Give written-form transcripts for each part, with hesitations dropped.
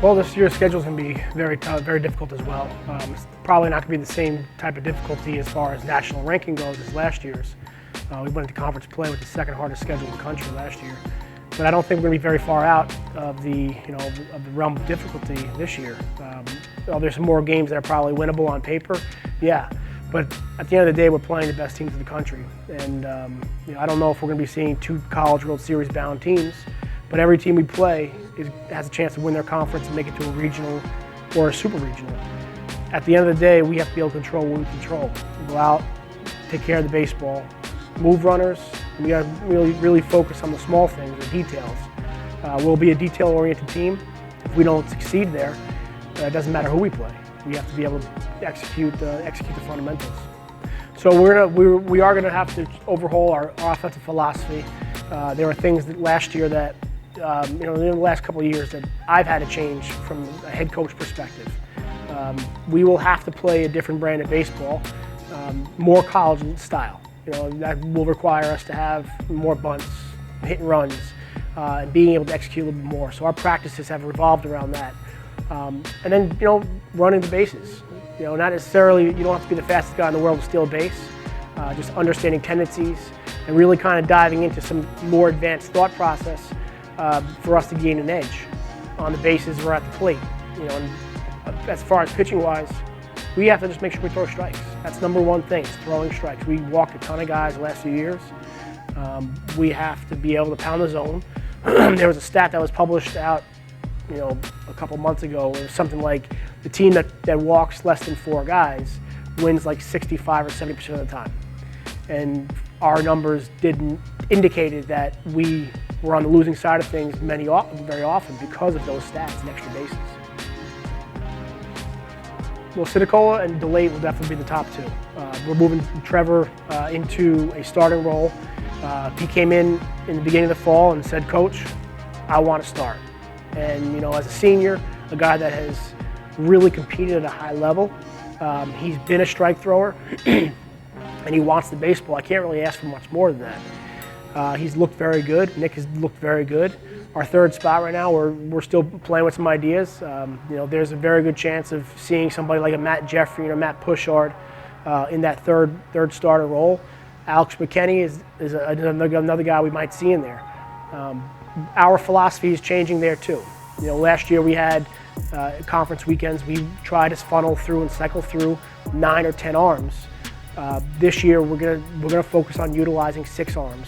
Well, this year's schedule is going to be very tough, very difficult as well. It's probably not going to be the same type of difficulty as far as national ranking goes as last year's. We went into conference play with the second hardest schedule in the country last year. But I don't think we're going to be very far out of the, of the realm of difficulty this year. There's some more games that are probably winnable on paper, yeah. But at the end of the day, we're playing the best teams in the country. And I don't know if we're going to be seeing two College World Series bound teams, but every team we play has a chance to win their conference and make it to a regional or a super regional. At the end of the day, we have to be able to control what we control. Go out, take care of the baseball, move runners, and we got to really focus on the small things, the details. We'll be a detail-oriented team. If we don't succeed there, it doesn't matter who we play. We have to be able to execute the fundamentals. So we are gonna have to overhaul our offensive philosophy. There were things that last year that in the last couple of years that I've had to change from a head coach perspective. We will have to play a different brand of baseball, more college style. That will require us to have more bunts, hit and runs, and being able to execute a little bit more. So our practices have revolved around that. And then, running the bases. Not necessarily, you don't have to be the fastest guy in the world to steal a base, just understanding tendencies and really kind of diving into some more advanced thought process for us to gain an edge on the bases or at the plate. And as far as pitching wise, we have to just make sure we throw strikes. That's number one thing, is throwing strikes. We walked a ton of guys the last few years. We have to be able to pound the zone. There was a stat that was published out a couple months ago. It was something like the team that walks less than 4 guys wins like 65 or 70% of the time. And our numbers indicated that we were on the losing side of things very often because of those stats and extra bases. Well, Sitacola and DeLate will definitely be the top 2. We're moving Trevor into a starting role. He came in the beginning of the fall and said, "Coach, I want to start." And as a senior, a guy that has really competed at a high level, he's been a strike thrower, and he wants the baseball. I can't really ask for much more than that. He's looked very good. Nick has looked very good. Our third spot right now, we're still playing with some ideas. There's a very good chance of seeing somebody like a Matt Jeffrey or Matt Pushard in that third starter role. Alex McKenney is another guy we might see in there. Our philosophy is changing there too. Last year we had conference weekends. We tried to funnel through and cycle through 9 or 10 arms. This year we're gonna focus on utilizing 6 arms,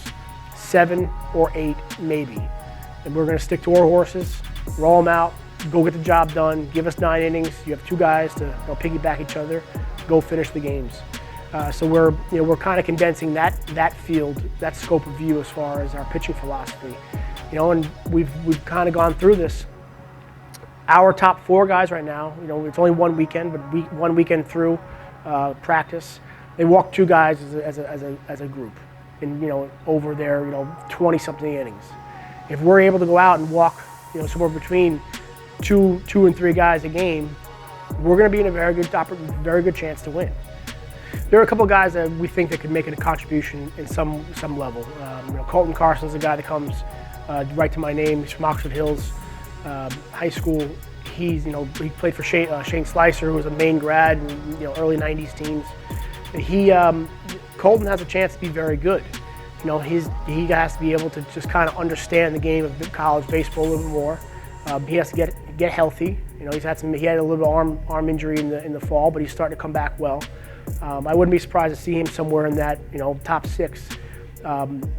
7 or 8 maybe. And we're going to stick to our horses, roll them out, go get the job done, give us 9 innings. You have 2 guys to piggyback each other, go finish the games. So we're kind of condensing that field, that scope of view as far as our pitching philosophy. And we've kind of gone through this. Our top 4 guys right now, it's only one weekend, but one weekend through practice, they walk 2 guys as a group, in over their 20-something innings. If we're able to go out and walk, somewhere between two and 3 guys a game, we're going to be in a very good chance to win. There are a couple of guys that we think that could make a contribution in some level. Colton Carson's a guy that comes right to my name. He's from Oxford Hills High School. He played for Shane Slicer, who was a Maine grad in early '90s teams. Colton has a chance to be very good. He has to be able to just kind of understand the game of college baseball a little bit more. He has to get healthy. He had a little arm injury in the fall, but he's starting to come back well. I wouldn't be surprised to see him somewhere in that top 6.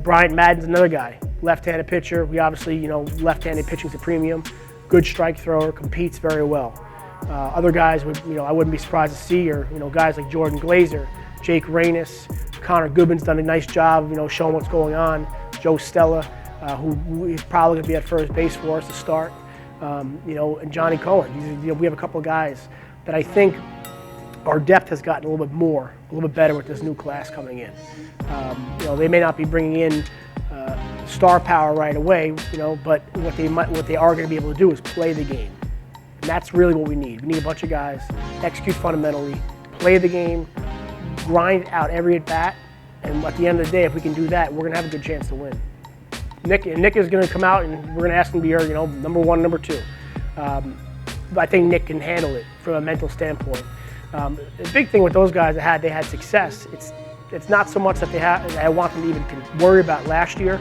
Bryant Madden's another guy, left-handed pitcher. We obviously left-handed pitching's a premium. Good strike thrower, competes very well. Other guys I wouldn't be surprised to see are guys like Jordan Glazer, Jake Reynes. Connor Goodman's done a nice job, showing what's going on. Joe Stella, who is probably going to be at first base for us to start. And Johnny Cohen. We have a couple of guys that I think our depth has gotten a little bit better with this new class coming in. They may not be bringing in star power right away, but what they are going to be able to do is play the game. And that's really what we need. We need a bunch of guys, execute fundamentally, play the game, grind out every at bat, and at the end of the day, if we can do that, we're going to have a good chance to win. Nick is going to come out, and we're going to ask him to be our, number one, number two. But I think Nick can handle it from a mental standpoint. The big thing with those guys that they had success. It's not so much that I want them to even worry about last year,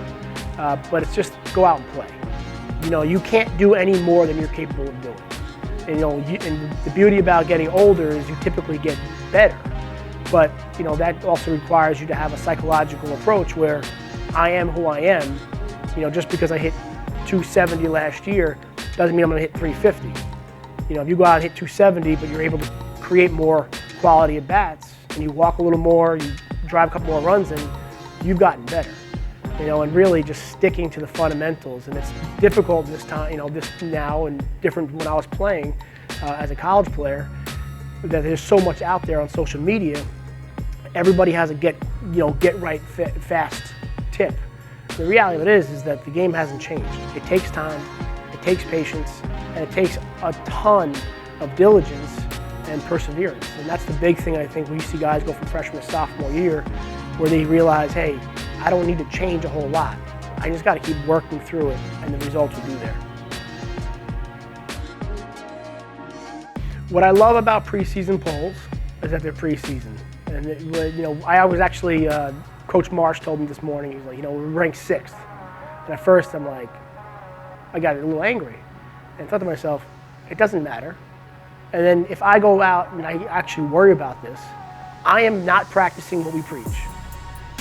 but it's just go out and play. You can't do any more than you're capable of doing. And, and the beauty about getting older is you typically get better. But that also requires you to have a psychological approach where I am who I am. Just because I hit 270 last year doesn't mean I'm going to hit 350. If you go out and hit 270, but you're able to create more quality at bats, and you walk a little more, you drive a couple more runs in, you've gotten better. And really just sticking to the fundamentals. And it's difficult this time, this now, and different when I was playing as a college player, that there's so much out there on social media. Everybody has a get right fast tip. The reality of it is that the game hasn't changed. It takes time, it takes patience, and it takes a ton of diligence and perseverance. And that's the big thing I think we see guys go from freshman to sophomore year, where they realize, hey, I don't need to change a whole lot. I just got to keep working through it, and the results will be there. What I love about preseason polls is that they're preseason. And I was actually, Coach Marsh told me this morning, he was like, we're ranked 6th. And at first I'm like, I got a little angry. And I thought to myself, it doesn't matter. And then if I go out and I actually worry about this, I am not practicing what we preach.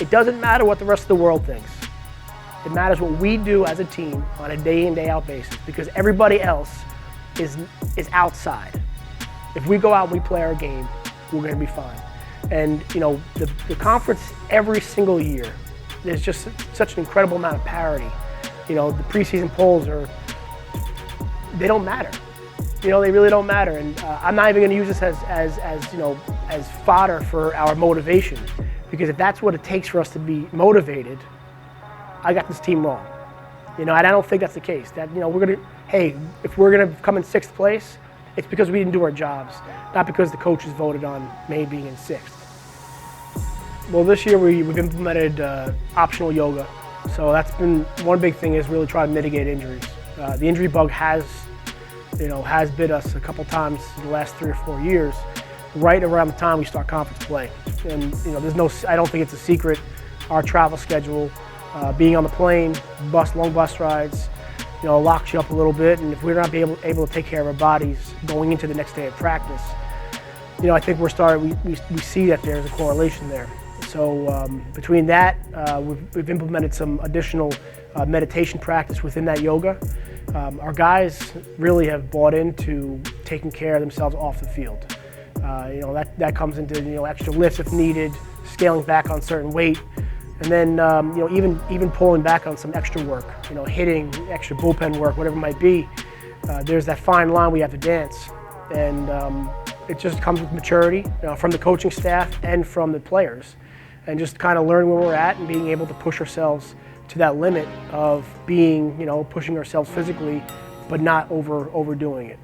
It doesn't matter what the rest of the world thinks. It matters what we do as a team on a day in, day out basis, because everybody else is outside. If we go out and we play our game, we're going to be fine. And the conference every single year, there's just such an incredible amount of parity. The preseason polls they don't matter. They really don't matter. And I'm not even going to use this as fodder for our motivation, because if that's what it takes for us to be motivated, I got this team wrong. And I don't think that's the case. That if we're gonna come in 6th place, it's because we didn't do our jobs, not because the coaches voted on Maine being in 6th. Well, this year we've implemented optional yoga. So that's been one big thing, is really try to mitigate injuries. The injury bug has bit us a couple times in the last 3 or 4 years, right around the time we start conference play. And I don't think it's a secret, our travel schedule, being on the plane, long bus rides, locks you up a little bit. And if we're not able to take care of our bodies going into the next day of practice, I think we see that there's a correlation there. So between that, we've implemented some additional meditation practice within that yoga. Our guys really have bought into taking care of themselves off the field. That comes into extra lifts if needed, scaling back on certain weight, and then even pulling back on some extra work. Hitting, extra bullpen work, whatever it might be. There's that fine line we have to dance, and it just comes with maturity from the coaching staff and from the players, and just kind of learning where we're at and being able to push ourselves to that limit of being, pushing ourselves physically, but not overdoing it.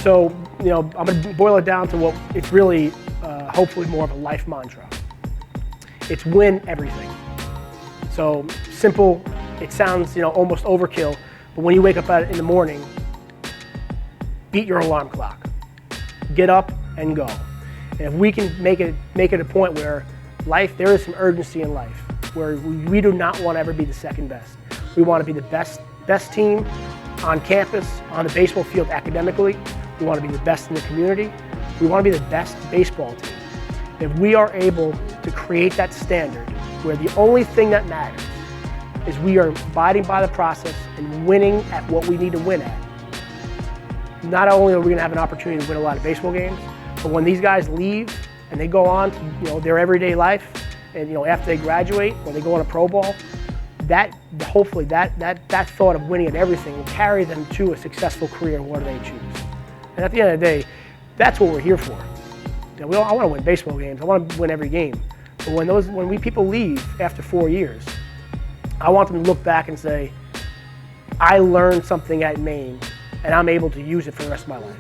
So, I'm going to boil it down to what it's really, hopefully more of a life mantra. It's win everything. So simple, it sounds, almost overkill, but when you wake up in the morning, beat your alarm clock. Get up and go. And if we can make it a point where there is some urgency in life, where we do not want to ever be the second best. We want to be the best team on campus, on the baseball field academically. We want to be the best in the community. We want to be the best baseball team. If we are able to create that standard where the only thing that matters is we are abiding by the process and winning at what we need to win at, not only are we going to have an opportunity to win a lot of baseball games, but when these guys leave and they go on to their everyday life, and after they graduate, when they go on a pro ball, hopefully that thought of winning at everything will carry them to a successful career, whether they choose. And at the end of the day, that's what we're here for. I want to win baseball games. I want to win every game. But when people leave after 4 years, I want them to look back and say, I learned something at Maine, and I'm able to use it for the rest of my life.